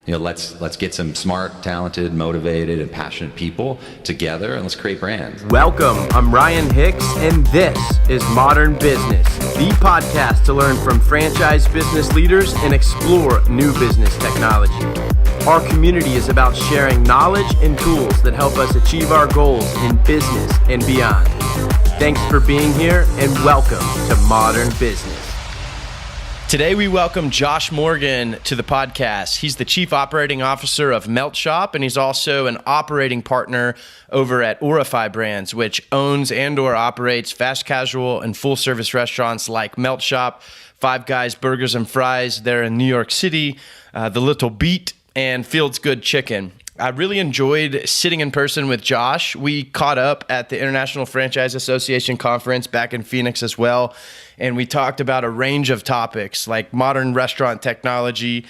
Let's get some smart, talented, motivated, and passionate people together, and let's create brands. Welcome, I'm Ryan Hicks, and this is Modern Business, the podcast to learn from franchise business leaders and explore new business technology. Our community is about sharing knowledge and tools that help us achieve our goals in business and beyond. Thanks for being here, and welcome to Modern Business. Today, we welcome Josh Morgan to the podcast. He's the Chief Operating Officer of Melt Shop, and he's also an operating partner over at Aurify Brands, which owns and/or operates fast casual and full-service restaurants like Melt Shop, Five Guys Burgers and Fries there in New York City, the Little Beet, and Field's Good Chicken. I really enjoyed sitting in person with Josh. We caught up at the International Franchise Association conference back in Phoenix as well, and we talked about a range of topics like modern restaurant technology.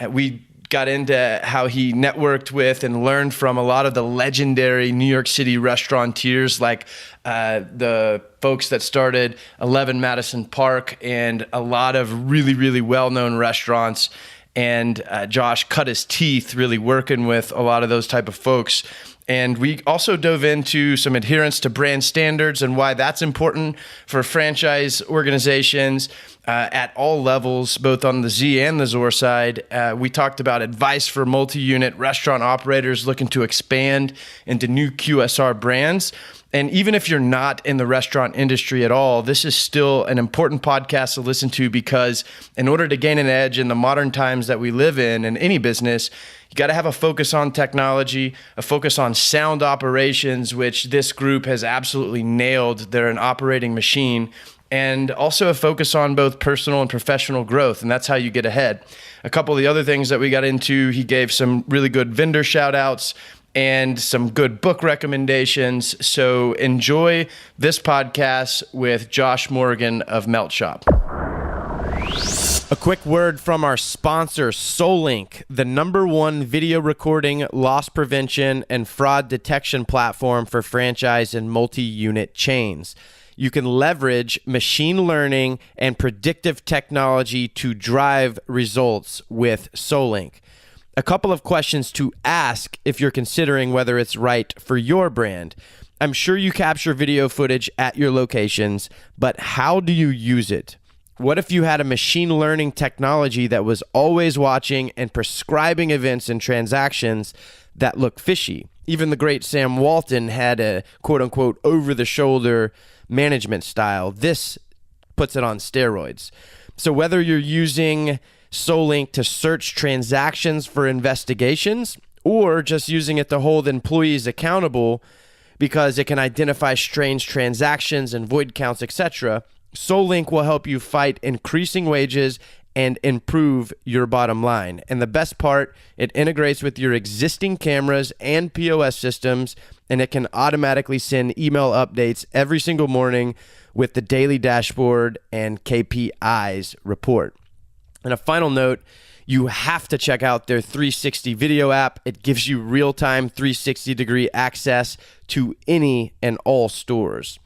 We got into how he networked with and learned from a lot of the legendary New York City restaurateurs like the folks that started 11 Madison Park and a lot of really, really well-known restaurants. And Josh cut his teeth really working with a lot of those type of folks. And we also dove into some adherence to brand standards and why that's important for franchise organizations at all levels, both on the Z and the Zor side. We talked about advice for multi-unit restaurant operators looking to expand into new QSR brands. And even if you're not in the restaurant industry at all, this is still an important podcast to listen to because in order to gain an edge in the modern times that we live in any business, you got to have a focus on technology, a focus on sound operations, which this group has absolutely nailed. They're an operating machine. And also a focus on both personal and professional growth, and that's how you get ahead. A couple of the other things that we got into, he gave some really good vendor shout outs and some good book recommendations. So enjoy this podcast with Josh Morgan of Melt Shop. A quick word from our sponsor, SoulLink, the #1 video recording, loss prevention, and fraud detection platform for franchise and multi-unit chains. You can leverage machine learning and predictive technology to drive results with SoulLink. A couple of questions to ask if you're considering whether it's right for your brand. I'm sure you capture video footage at your locations, but how do you use it? What if you had a machine learning technology that was always watching and prescribing events and transactions that look fishy? Even the great Sam Walton had a quote-unquote over-the-shoulder management style. This puts it on steroids. So whether you're using SoulLink to search transactions for investigations or just using it to hold employees accountable because it can identify strange transactions and void counts, etc., SoulLink will help you fight increasing wages and improve your bottom line. And the best part, it integrates with your existing cameras and POS systems, and it can automatically send email updates every single morning with the daily dashboard and KPIs report. And a final note, you have to check out their 360 video app. It gives you real-time 360-degree access to any and all stores.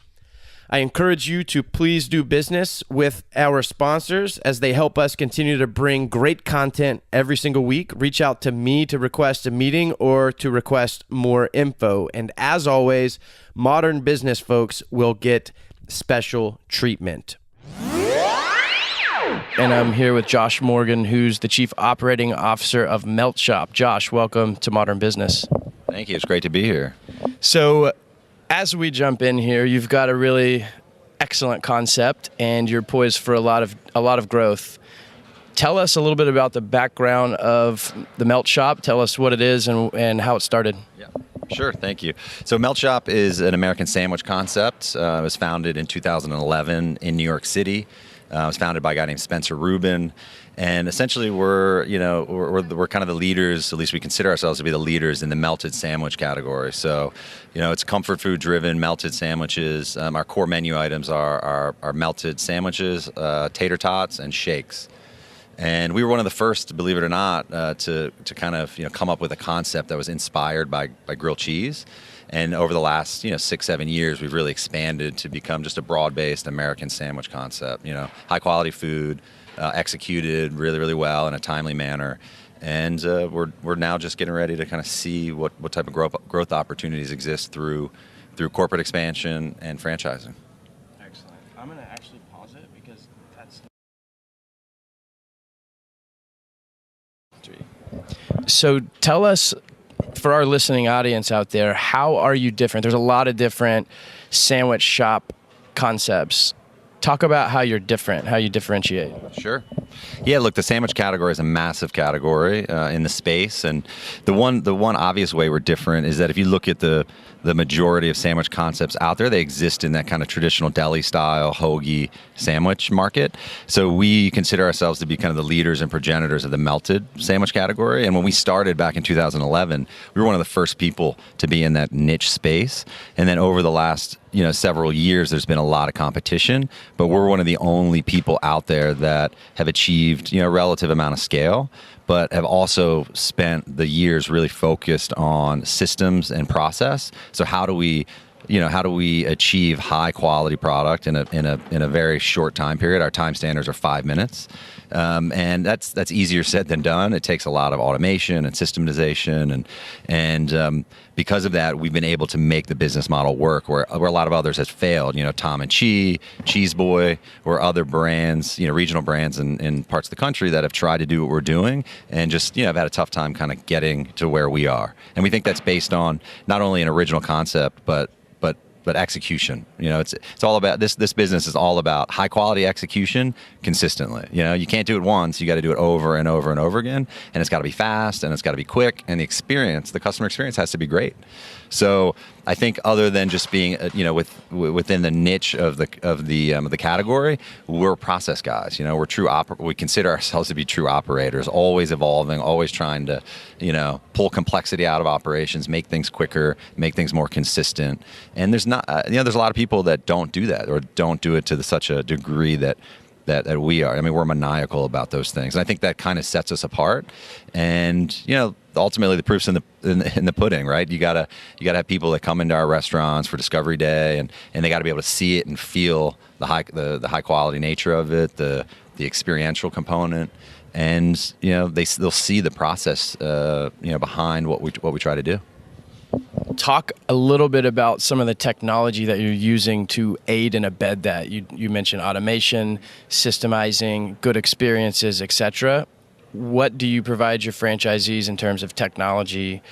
I encourage you to please do business with our sponsors as they help us continue to bring great content every single week. Reach out to me to request a meeting or to request more info. And as always, Modern Business folks will get special treatment. And I'm here with Josh Morgan, who's the Chief Operating Officer of Melt Shop. Josh, welcome to Modern Business. Thank you. It's great to be here. So as we jump in here, you've got a really excellent concept and you're poised for a lot of growth. Tell us a little bit about the background of the Melt Shop. Tell us what it is and how it started. Yeah. Sure, thank you. So Melt Shop is an American sandwich concept. It was founded in 2011 in New York City. It was founded by a guy named Spencer Rubin, and essentially we're kind of the leaders. At least we consider ourselves to be the leaders in the melted sandwich category. So, it's comfort food driven melted sandwiches. Our core menu items are melted sandwiches, tater tots, and shakes. And we were one of the first, believe it or not, to kind of come up with a concept that was inspired by grilled cheese. And over the last 6-7 years, we've really expanded to become just a broad-based American sandwich concept. High quality food, executed really, really well in a timely manner. And we're now just getting ready to kind of see what type of growth opportunities exist through corporate expansion and franchising. Excellent. I'm going to actually pause it because that's... So tell us, for our listening audience out there, how are you different? There's a lot of different sandwich shop concepts. Talk about how you're different, how you differentiate. Sure. Yeah, look, the sandwich category is a massive category in the space, and the one obvious way we're different is that if you look at the majority of sandwich concepts out there, they exist in that kind of traditional deli style hoagie sandwich market. So we consider ourselves to be kind of the leaders and progenitors of the melted sandwich category. And when we started back in 2011, we were one of the first people to be in that niche space. And then over the last several years, there's been a lot of competition, but we're one of the only people out there that have achieved a relative amount of scale, but have also spent the years really focused on systems and process. So how do we achieve high quality product in a very short time period? Our time standards are 5 minutes. And that's easier said than done. It takes a lot of automation and systematization, and because of that, we've been able to make the business model work where a lot of others have failed. Tom and Cheese Boy, or other brands, regional brands in parts of the country that have tried to do what we're doing and just have had a tough time kind of getting to where we are. And we think that's based on not only an original concept, but execution. It's all about this business is all about high quality execution consistently. You can't do it once, you got to do it over and over and over again, and it's got to be fast and it's got to be quick, and the customer experience has to be great. So I think other than just being within the niche of the category, we're process guys. We're we consider ourselves to be true operators, always evolving, always trying to pull complexity out of operations, make things quicker, make things more consistent. And there's a lot of people that don't do that, or don't do it to such a degree that we are. I mean, we're maniacal about those things, and I think that kind of sets us apart. And ultimately, the proof's in the pudding, right? You gotta have people that come into our restaurants for Discovery Day, and they got to be able to see it and feel the high quality nature of it, the experiential component, and they'll see the process behind what we try to do. Talk a little bit about some of the technology that you're using to aid and abet that. You mentioned automation, systemizing, good experiences, etc. What do you provide your franchisees in terms of technology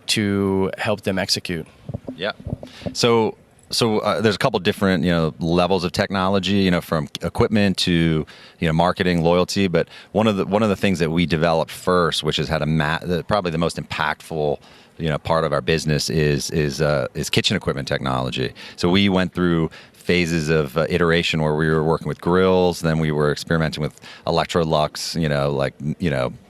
to help them execute? Yeah. So there's a couple different levels of technology, from equipment to marketing, loyalty. But one of the things that we developed first, which has had probably the most impactful part of our business is kitchen equipment technology. So we went through phases of iteration where we were working with grills, then we were experimenting with Electrolux,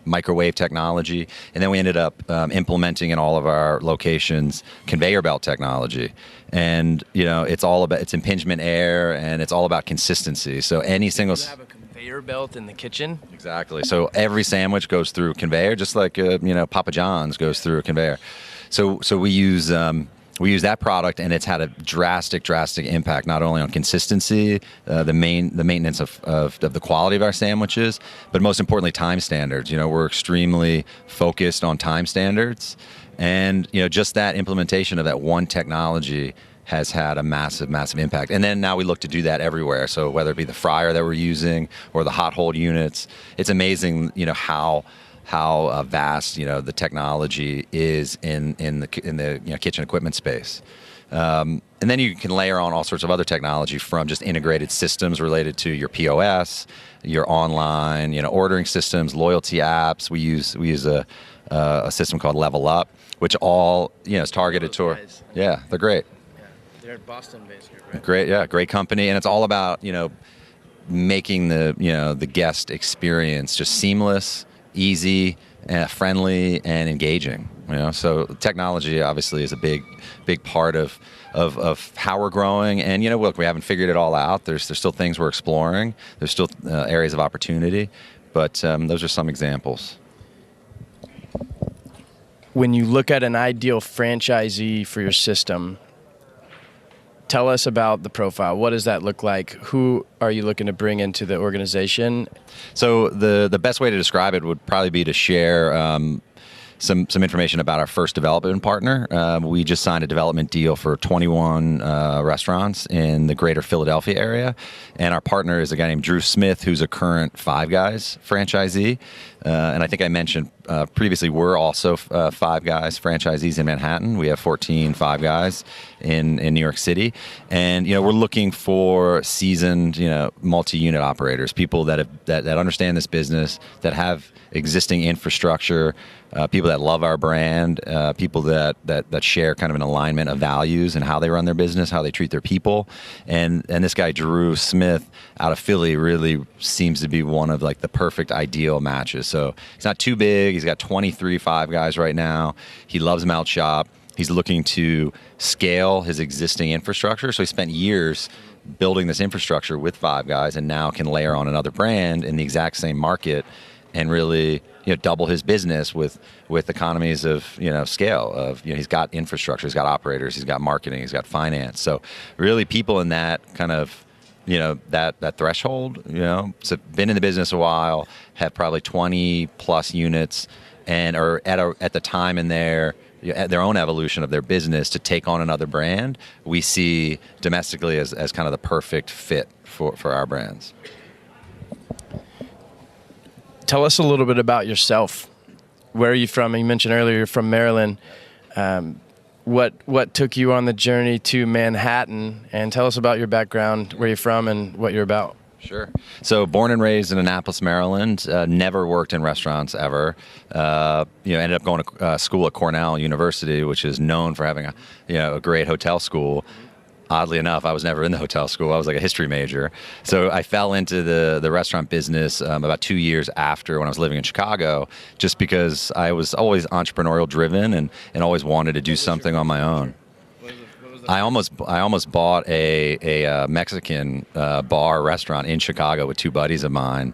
microwave technology, and then we ended up implementing in all of our locations conveyor belt technology. And it's impingement air, and it's all about consistency. So any single conveyor belt in the kitchen. Exactly. So every sandwich goes through a conveyor, just like Papa John's goes through a conveyor. So we use that product, and it's had a drastic impact not only on consistency, the maintenance of the quality of our sandwiches, but most importantly, time standards. We're extremely focused on time standards, and just that implementation of that one technology has had a massive impact. And then now we look to do that everywhere. So whether it be the fryer that we're using or the hot hold units, it's amazing, how vast, the technology is in the kitchen equipment space. And then you can layer on all sorts of other technology, from just integrated systems related to your POS, your online, ordering systems, loyalty apps. We use a system called Level Up, which all is targeted toward. Yeah, they're great. They're Boston-based, right? Great, yeah, great company, and it's all about making the guest experience just seamless, easy, friendly, and engaging. So technology obviously is a big part of how we're growing. And look, we haven't figured it all out. There's still things we're exploring. There's still areas of opportunity, but those are some examples. When you look at an ideal franchisee for your system, Tell us about the profile. What does that look like? Who are you looking to bring into the organization? So the best way to describe it would probably be to share some information about our first development partner. We just signed a development deal for 21 restaurants in the greater Philadelphia area. And our partner is a guy named Drew Smith, who's a current Five Guys franchisee. And I think I mentioned previously, we're also Five Guys franchisees in Manhattan. We have 14 Five Guys in New York City. And, we're looking for seasoned, multi-unit operators, people that understand this business, that have existing infrastructure, people that love our brand, people that share kind of an alignment of values and how they run their business, how they treat their people. And this guy, Drew Smith, out of Philly, really seems to be one of like the perfect ideal matches. So he's not too big. He's got 23 Five Guys right now. He loves Melt Shop. He's looking to scale his existing infrastructure. So he spent years building this infrastructure with Five Guys and now can layer on another brand in the exact same market and really double his business with economies of scale of he's got infrastructure, he's got operators, he's got marketing, he's got finance. So really people in that kind of that threshold, so been in the business a while, have probably 20 plus units and are at the time in their own evolution of their business to take on another brand. We see domestically as kind of the perfect fit for our brands. Tell us a little bit about yourself. Where are you from? You mentioned earlier you're from Maryland. What took you on the journey to Manhattan? And tell us about your background, where you're from, and what you're about. Sure. So born and raised in Annapolis, Maryland. Never worked in restaurants ever. Ended up going to school at Cornell University, which is known for having a great hotel school. Oddly enough, I was never in the hotel school. I was like a history major. So I fell into the restaurant business about 2 years after when I was living in Chicago, just because I was always entrepreneurial driven and always wanted to do something on my own. I almost bought a Mexican bar restaurant in Chicago with two buddies of mine,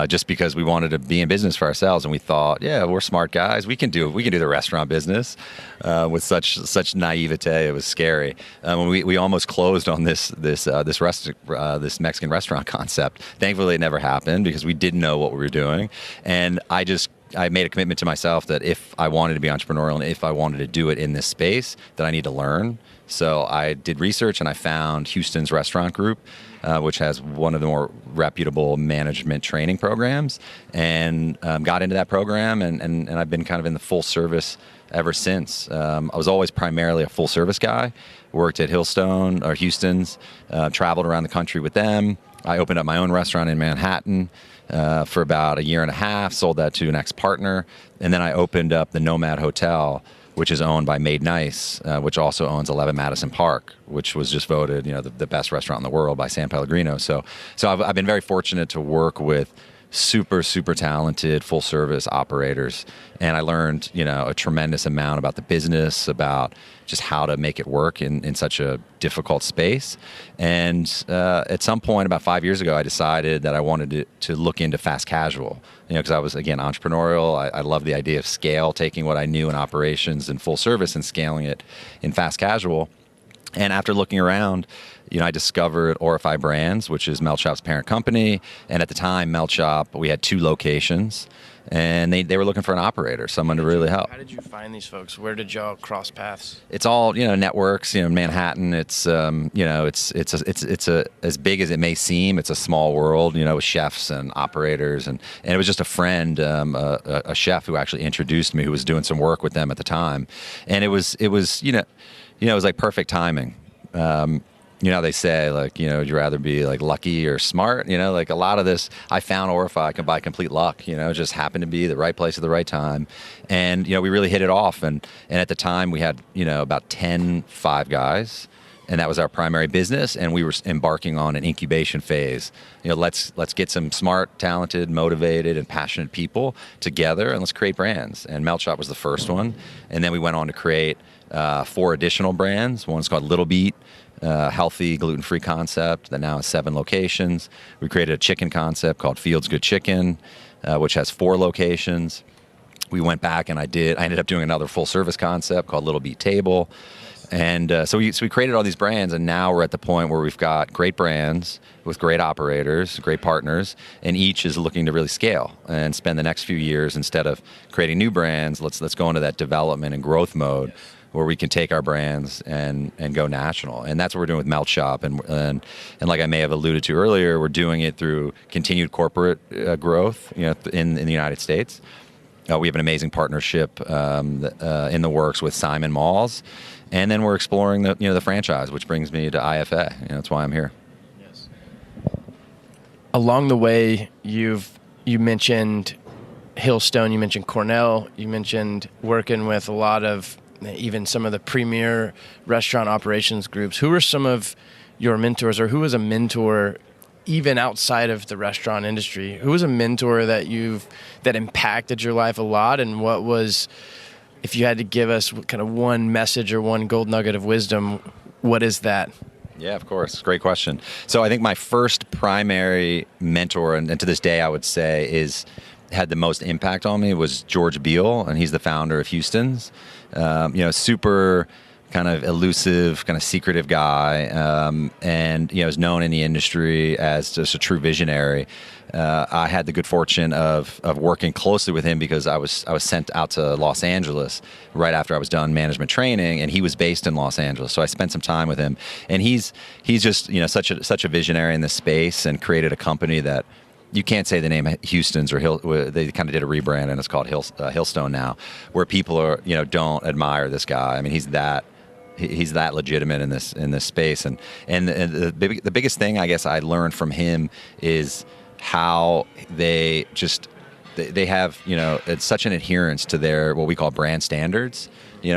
just because we wanted to be in business for ourselves, and we thought, yeah, we're smart guys, we can do the restaurant business with such naivete. It was scary. We almost closed on this Mexican restaurant concept. Thankfully, it never happened because we didn't know what we were doing, and I made a commitment to myself that if I wanted to be entrepreneurial and if I wanted to do it in this space, that I need to learn. So I did research and I found Houston's Restaurant Group, which has one of the more reputable management training programs, and got into that program, and I've been kind of in the full service ever since. I was always primarily a full service guy, worked at Houston's, traveled around the country with them. I opened up my own restaurant in Manhattan for about a year and a half, sold that to an ex-partner, and then I opened up the Nomad Hotel, which is owned by Made Nice, which also owns 11 Madison Park, which was just voted, the best restaurant in the world by San Pellegrino. So I've been very fortunate to work with super, super talented full service operators. And I learned, a tremendous amount about the business, about just how to make it work in such a difficult space. And at some point about 5 years ago, I decided that I wanted to look into fast casual, because I was, again, entrepreneurial. I love the idea of scale, taking what I knew in operations and full service and scaling it in fast casual. And after looking around, I discovered Aurify Brands, which is Melt Shop's parent company. And at the time, Melt Shop, we had 2 locations, and they were looking for an operator, someone to really help. How did you find these folks? Where did y'all cross paths? It's all, networks, Manhattan. It's, it's as big as it may seem. It's a small world, with chefs and operators. And it was just a friend, a chef who actually introduced me, who was doing some work with them at the time. And it was it was like perfect timing. They say, like, would you rather be like lucky or smart? Like a lot of this, I found Aurify by complete luck. It just happened to be the right place at the right time. And, we really hit it off. And at the time we had, about 10 Five Guys, and that was our primary business. And we were embarking on an incubation phase. Let's get some smart, talented, motivated, and passionate people together, and let's create brands. And Melt Shop was the first one. And then we went on to create 4 additional brands. One's called Little Beet, healthy, gluten-free concept that now has 7 locations. We created a chicken concept called Fields Good Chicken, which has 4 locations. We went back and I ended up doing another full-service concept called Little Beet Table. And so we created all these brands, and now we're at the point where we've got great brands with great operators, great partners, and each is looking to really scale and spend the next few years, instead of creating new brands, let's go into that development and growth mode where we can take our brands and go national. And that's what we're doing with Melt Shop. And like I may have alluded to earlier, we're doing it through continued corporate growth, in the United States. We have an amazing partnership in the works with Simon Malls. And then we're exploring the franchise, which brings me to IFA. That's why I'm here. Yes. Along the way, you mentioned Hillstone, you mentioned Cornell, you mentioned working with a lot of even some of the premier restaurant operations groups. Who are some of your mentors, or who was a mentor even outside of the restaurant industry? Who was a mentor that impacted your life a lot, and what was, if you had to give us kind of one message or one gold nugget of wisdom, what is that? Yeah, of course. Great question. So I think my first primary mentor, and to this day I would say had the most impact on me, was George Beal, and he's the founder of Houston's. Super kind of elusive, kind of secretive guy, and is known in the industry as just a true visionary. I had the good fortune of working closely with him because I was sent out to Los Angeles right after I was done management training, and he was based in Los Angeles. So I spent some time with him, and he's just such a visionary in this space, and created a company that you can't say the name Houston's or they kind of did a rebrand, and it's called Hillstone now, where people are don't admire this guy. I mean, he's that legitimate in this space, and the biggest thing I guess I learned from him is how they have it's such an adherence to their what we call brand standards.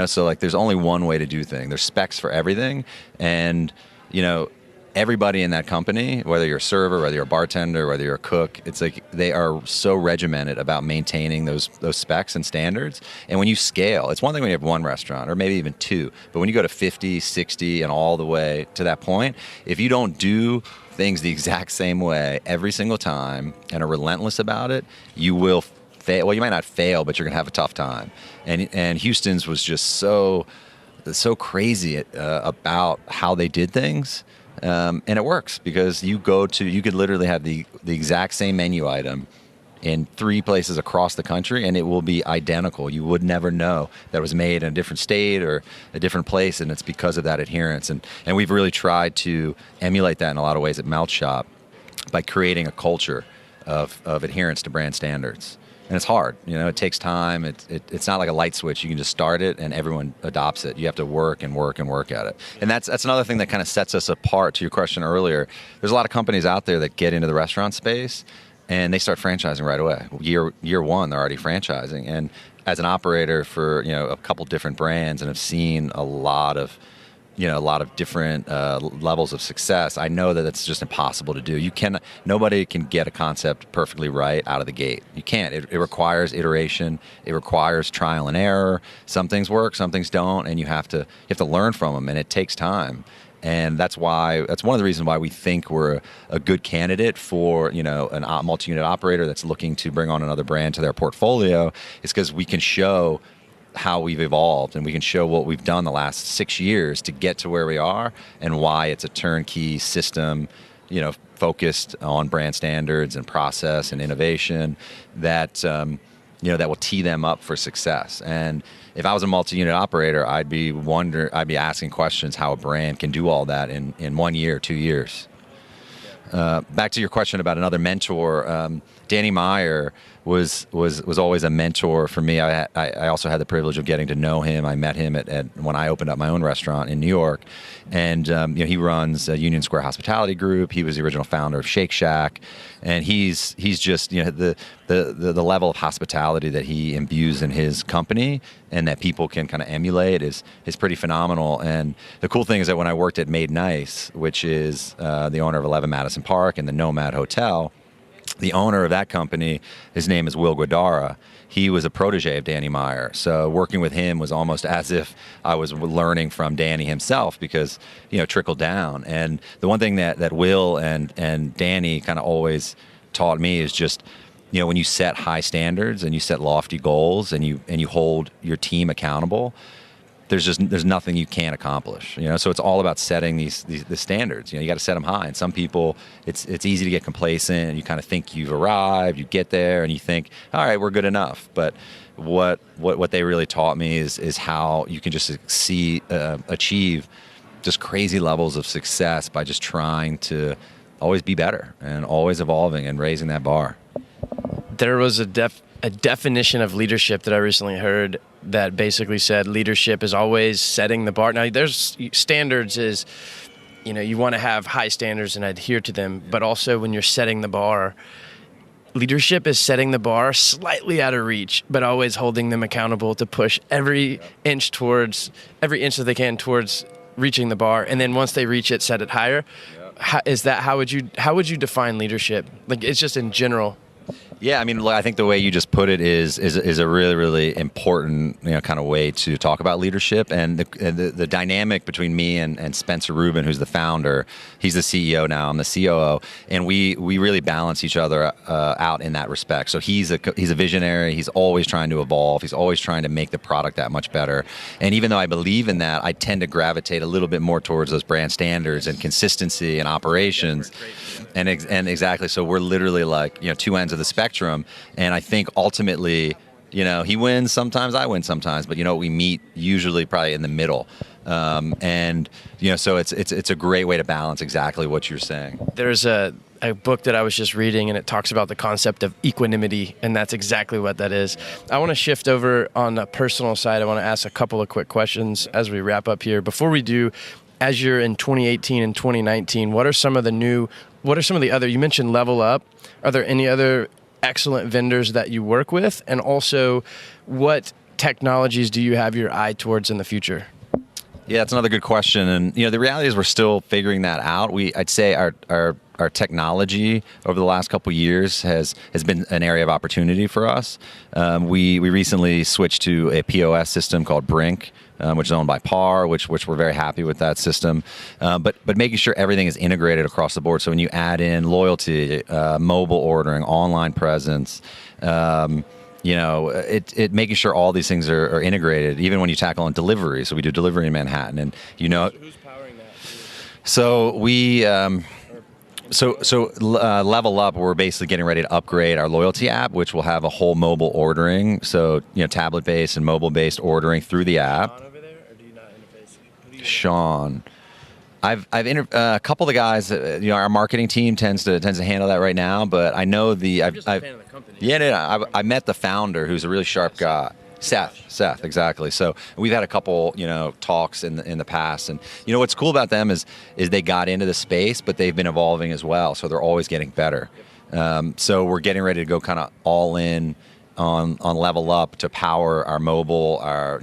So like there's only one way to do things. There's specs for everything, and everybody in that company, whether you're a server, whether you're a bartender, whether you're a cook, it's like they are so regimented about maintaining those specs and standards. And when you scale, it's one thing when you have one restaurant or maybe even two, but when you go to 50, 60, and all the way to that point, if you don't do things the exact same way every single time and are relentless about it, you will fail. Well, you might not fail, but you're going to have a tough time. And Houston's was just so crazy about how they did things. And it works because you could literally have the exact same menu item in 3 places across the country, and it will be identical. You would never know that it was made in a different state or a different place, and it's because of that adherence. And we've really tried to emulate that in a lot of ways at Melt Shop by creating a culture of adherence to brand standards. And it's hard, it takes time. It's not like a light switch. You can just start it and everyone adopts it. You have to work and work and work at it. And that's another thing that kind of sets us apart. To your question earlier, there's a lot of companies out there that get into the restaurant space and they start franchising right away. Year one, they're already franchising. And as an operator for, a couple different brands and have seen a lot of different levels of success, I know that it's just impossible to do. Nobody can get a concept perfectly right out of the gate. You can't. It requires iteration. It requires trial and error. Some things work, some things don't, and you have to learn from them, and it takes time. And that's one of the reasons why we think we're a good candidate for a multi-unit operator that's looking to bring on another brand to their portfolio, is because we can show how we've evolved, and we can show what we've done the last 6 years to get to where we are, and why it's a turnkey system, focused on brand standards and process and innovation that that will tee them up for success. And if I was a multi-unit operator, I'd be asking questions how a brand can do all that in 1 year, 2 years. Back to your question about another mentor, Danny Meyer was always a mentor for me. I also had the privilege of getting to know him. I met him when I opened up my own restaurant in New York, and he runs a Union Square Hospitality Group. He was the original founder of Shake Shack, and he's just the level of hospitality that he imbues in his company and that people can kind of emulate is pretty phenomenal. And the cool thing is that when I worked at Made Nice, which is the owner of 11 Madison Park and the Nomad Hotel, the owner of that company, his name is Will Guadara. He was a protege of Danny Meyer. So working with him was almost as if I was learning from Danny himself, because, trickled down. And the one thing that Will and Danny kind of always taught me is just, when you set high standards and you set lofty goals and you hold your team accountable, there's nothing you can't accomplish. So it's all about setting the standards. You got to set them high. And some people, it's easy to get complacent, and you kind of think you've arrived. You get there, and you think, all right, we're good enough. But what they really taught me is how you can just achieve just crazy levels of success by just trying to always be better and always evolving and raising that bar. There was a definition of leadership that I recently heard that basically said leadership is always setting the bar. Now, there's standards is, you want to have high standards and adhere to them, but also when you're setting the bar, leadership is setting the bar slightly out of reach, but always holding them accountable to push every inch that they can towards reaching the bar, and then once they reach it, set it higher. How would you define leadership? Like, it's just in general. Yeah, I mean, I think the way you just put it is a really, really important kind of way to talk about leadership, and the dynamic between me and Spencer Rubin, who's the founder. He's the CEO now. I'm the COO, and we really balance each other out in that respect. So he's a visionary. He's always trying to evolve. He's always trying to make the product that much better. And even though I believe in that, I tend to gravitate a little bit more towards those brand standards and consistency and operations. And exactly. So we're literally like two ends of the spectrum. And I think ultimately, he wins sometimes, I win sometimes, but we meet usually probably in the middle. And so it's a great way to balance exactly what you're saying. There's a book that I was just reading, and it talks about the concept of equanimity, and that's exactly what that is. I want to shift over on the personal side. I want to ask a couple of quick questions as we wrap up here. Before we do, as you're in 2018 and 2019, what are some of the other, you mentioned Level Up. Are there any other excellent vendors that you work with? And also, what technologies do you have your eye towards in the future? Yeah, it's another good question. And the reality is we're still figuring that out. I'd say our technology over the last couple of years has been an area of opportunity for us. We recently switched to a POS system called Brink, which is owned by PAR, which we're very happy with that system. But making sure everything is integrated across the board. So when you add in loyalty, mobile ordering, online presence, it making sure all these things are integrated, even when you tackle on delivery. So we do delivery in Manhattan, and who's powering that? So we. Level Up, we're basically getting ready to upgrade our loyalty app, which will have a whole mobile ordering. So, tablet-based and mobile-based ordering through the app. Sean over there, or do you not interface? Sean. I've a couple of the guys, our marketing team tends to handle that right now, but I know I'm just a fan of the company. Yeah, I met the founder, who's a really sharp guy. Seth, exactly. So we've had a couple, talks in the past, and what's cool about them is they got into the space, but they've been evolving as well. So they're always getting better. So we're getting ready to go kind of all in on Level Up to power our mobile, our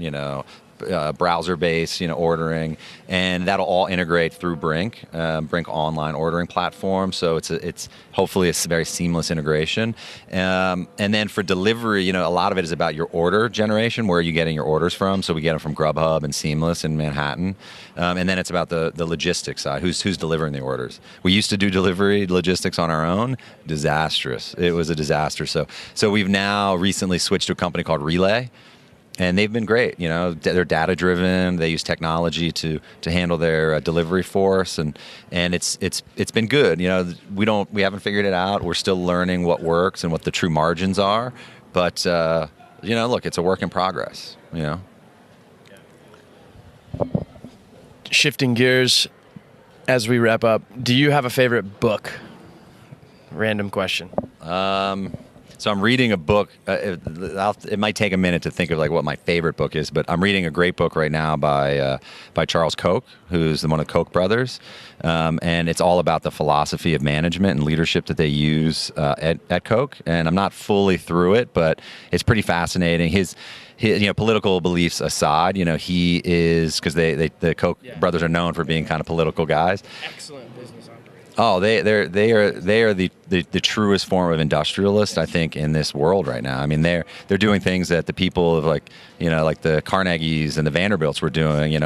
browser-based, ordering, and that'll all integrate through Brink online ordering platform. So it's hopefully a very seamless integration. And then for delivery, a lot of it is about your order generation. Where are you getting your orders from? So we get them from Grubhub and Seamless in Manhattan. And then it's about the logistics side. Who's delivering the orders? We used to do delivery logistics on our own. Disastrous. It was a disaster. So we've now recently switched to a company called Relay. And they've been great. They're data driven. They use technology to handle their delivery for us, and it's been good. We haven't figured it out. We're still learning what works and what the true margins are. But look, it's a work in progress. Shifting gears as we wrap up, do you have a favorite book? Random question. So I'm reading a book. It might take a minute to think of what my favorite book is, but I'm reading a great book right now by Charles Koch, who's one of the Koch brothers, and it's all about the philosophy of management and leadership that they use at Koch. And I'm not fully through it, but it's pretty fascinating. His political beliefs aside, he is, because the Koch brothers are known for being kind of political guys. Excellent business operator. Oh, they are the truest form of industrialist, I think, in this world right now. I mean, they're doing things that the people of like the Carnegies and the Vanderbilts were doing,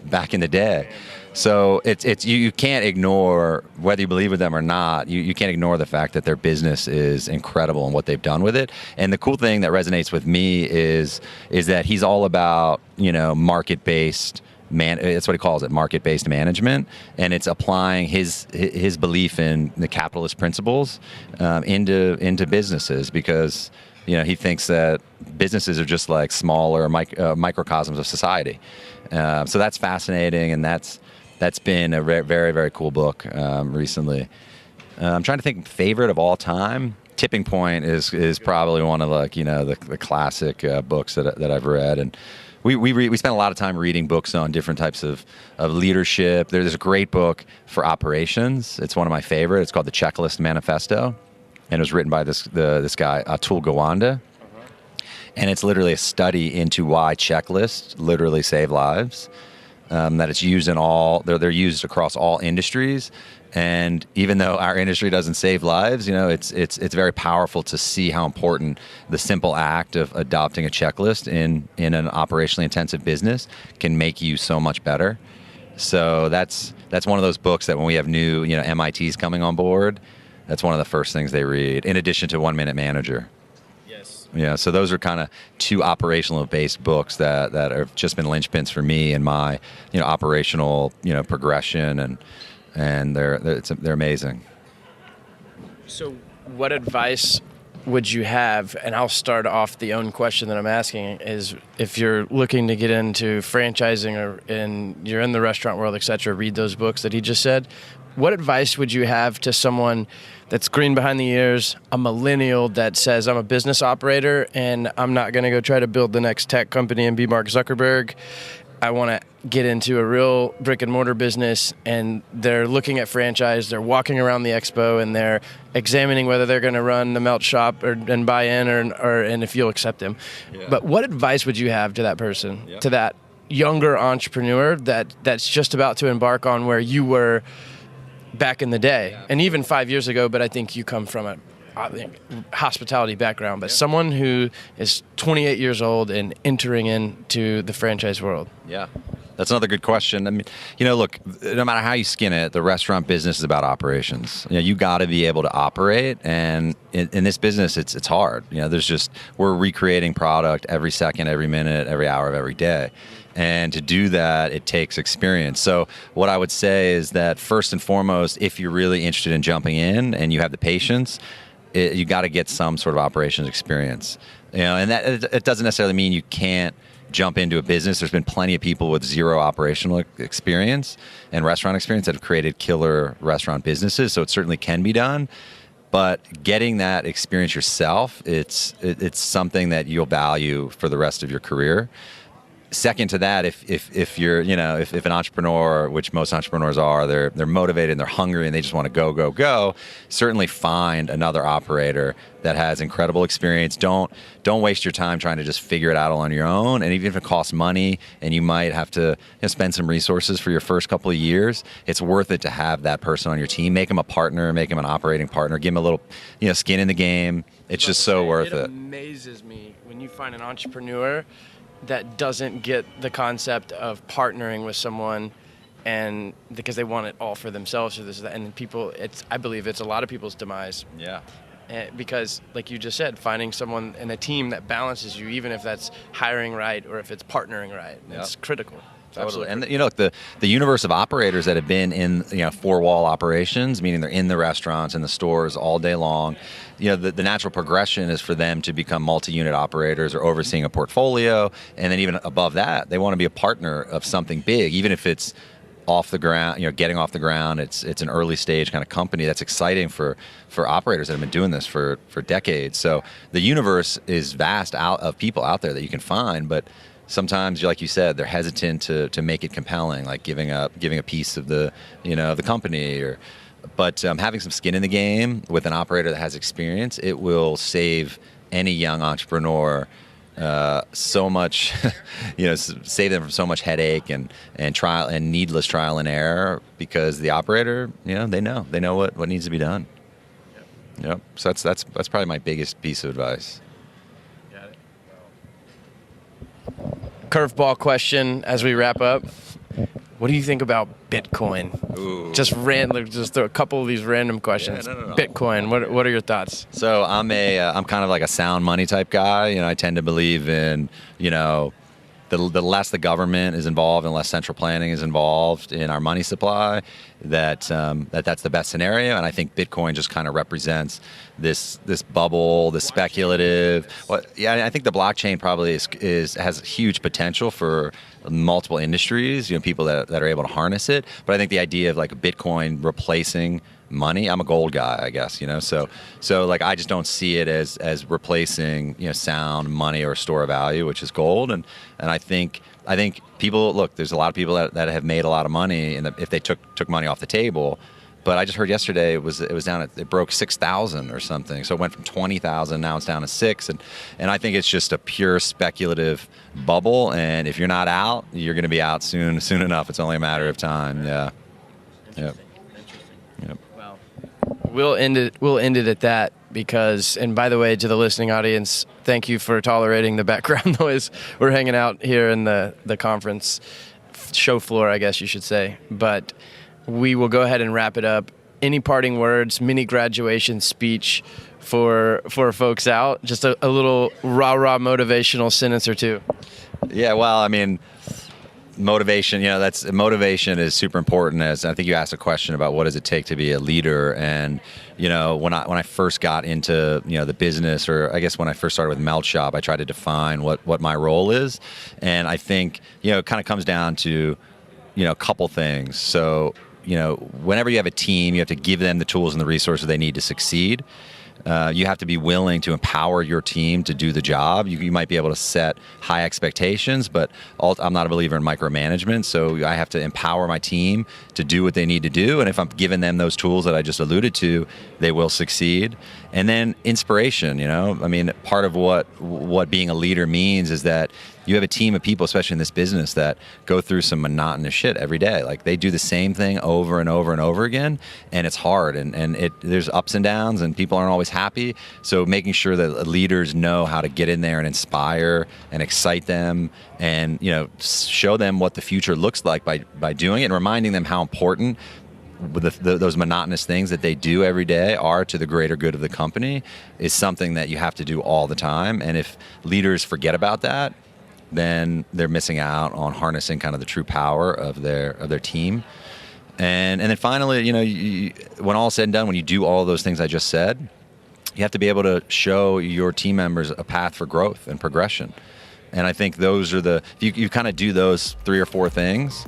back in the day. So it's you can't ignore, whether you believe in them or not. You can't ignore the fact that their business is incredible and what they've done with it. And the cool thing that resonates with me is that he's all about market-based. That's what he calls it, market-based management, and it's applying his belief in the capitalist principles into businesses, because he thinks that businesses are just like smaller microcosms of society. So that's fascinating, and that's been a very, very cool book recently. I'm trying to think favorite of all time. Tipping Point is probably one of the classic books that I've read. And we spent a lot of time reading books on different types of leadership. There's a great book for operations. It's one of my favorite. It's called The Checklist Manifesto, and it was written by this guy Atul Gawande. And it's literally a study into why checklists literally save lives. That it's used they're used across all industries. And even though our industry doesn't save lives, it's very powerful to see how important the simple act of adopting a checklist in an operationally intensive business can make you so much better. So that's one of those books that when we have new MITs coming on board, that's one of the first things they read, in addition to 1 Minute Manager. Yes. Yeah, so those are kind of two operational based books that have just been linchpins for me in my operational progression, and they're amazing. So what advice would you have, and I'll start off the own question that I'm asking, is if you're looking to get into franchising and you're in the restaurant world, et cetera, read those books that he just said. What advice would you have to someone that's green behind the ears, a millennial that says, I'm a business operator and I'm not going to go try to build the next tech company and be Mark Zuckerberg. I want to get into a real brick and mortar business, and they're looking at franchise, they're walking around the expo, and they're examining whether they're going to run the Melt shop and buy in or and if you'll accept them. Yeah. But what advice would you have to that person, to that younger entrepreneur that's just about to embark on where you were back in the day, and even 5 years ago, but I think you come from a hospitality background, but someone who is 28 years old and entering into the franchise world? Yeah, that's another good question. I mean, look, no matter how you skin it, the restaurant business is about operations. You got to be able to operate, and in this business, it's hard. We're recreating product every second, every minute, every hour of every day. And to do that, it takes experience. So what I would say is that first and foremost, if you're really interested in jumping in and you have the patience, you got to get some sort of operations experience. And that it doesn't necessarily mean you can't jump into a business. There's been plenty of people with zero operational experience and restaurant experience that have created killer restaurant businesses. So it certainly can be done. But getting that experience yourself, it's something that you'll value for the rest of your career. Second to that, if you're if an entrepreneur, which most entrepreneurs are, they're motivated and they're hungry and they just want to go, certainly find another operator that has incredible experience. Don't waste your time trying to just figure it out all on your own. And even if it costs money and you might have to spend some resources for your first couple of years, it's worth it to have that person on your team. Make them a partner, make them an operating partner, give them a little skin in the game. It's just so worth it. It amazes me when you find an entrepreneur that doesn't get the concept of partnering with someone, and because they want it all for themselves, or this, that, and people, I believe it's a lot of people's demise. Yeah. Because, like you just said, finding someone in a team that balances you, even if that's hiring right or if it's partnering right, it's critical. Totally. And the universe of operators that have been in four-wall operations, meaning they're in the restaurants and the stores all day long, the natural progression is for them to become multi-unit operators or overseeing a portfolio, and then even above that, they want to be a partner of something big, even if it's off the ground, getting off the ground. It's an early stage kind of company. That's exciting for operators that have been doing this for decades. So the universe is vast of people out there that you can find, but sometimes, like you said, they're hesitant to make it compelling, like giving a piece of the the company. But having some skin in the game with an operator that has experience, it will save any young entrepreneur so much, save them from so much headache and trial and needless trial and error, because the operator, they know what needs to be done. Yep. So that's probably my biggest piece of advice. Got it. Curveball question as we wrap up. What do you think about Bitcoin? Ooh. Just throw a couple of these random questions. Yeah, no. Bitcoin. What are your thoughts? So I'm kind of like a sound money type guy. I tend to believe in, the less the government is involved and less central planning is involved in our money supply, that's the best scenario. And I think Bitcoin just kind of represents this bubble, this speculative. I think the blockchain probably has huge potential for multiple industries. People that are able to harness it. But I think the idea of like a Bitcoin replacing money, I'm a gold guy, I guess, so like I just don't see it as replacing sound money or store of value, which is gold. And I think people, look, there's a lot of people that have made a lot of money, and if they took money off the table. But I just heard yesterday it was down it broke 6,000 or something. So it went from 20,000, now it's down to 6, and I think it's just a pure speculative bubble. And if you're not out, you're going to be out soon enough. It's only a matter of time. Yeah. Interesting. Yep. Well, we'll end it at that, because, and by the way, to the listening audience, thank you for tolerating the background noise. We're hanging out here in the conference show floor, I guess you should say. But we will go ahead and wrap it up. Any parting words, mini graduation speech for folks out? Just a little rah-rah motivational sentence or two. Yeah, well, I mean, motivation, motivation is super important. As I think you asked a question about what does it take to be a leader. And, when I first got into, the business, or I guess when I first started with Melt Shop, I tried to define what my role is. And I think, it kind of comes down to, a couple things. So, whenever you have a team, you have to give them the tools and the resources they need to succeed. You have to be willing to empower your team to do the job. You might be able to set high expectations, but I'm not a believer in micromanagement. So I have to empower my team to do what they need to do. And if I'm giving them those tools that I just alluded to, they will succeed. And then inspiration, part of what being a leader means is that you have a team of people, especially in this business, that go through some monotonous shit every day. Like they do the same thing over and over and over again, and it's hard, and there's ups and downs, and people aren't always happy. So making sure that leaders know how to get in there and inspire and excite them, and show them what the future looks like by doing it, and reminding them how important those monotonous things that they do every day are to the greater good of the company, is something that you have to do all the time. And if leaders forget about that, then they're missing out on harnessing kind of the true power of their team. And then finally, when all is said and done, when you do all of those things I just said, you have to be able to show your team members a path for growth and progression. And I think those are if you kind of do those 3 or 4 things,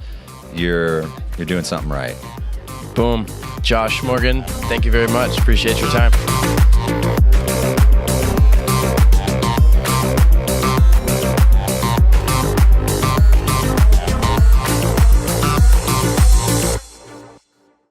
you're doing something right. Boom. Josh Morgan, thank you very much. Appreciate your time.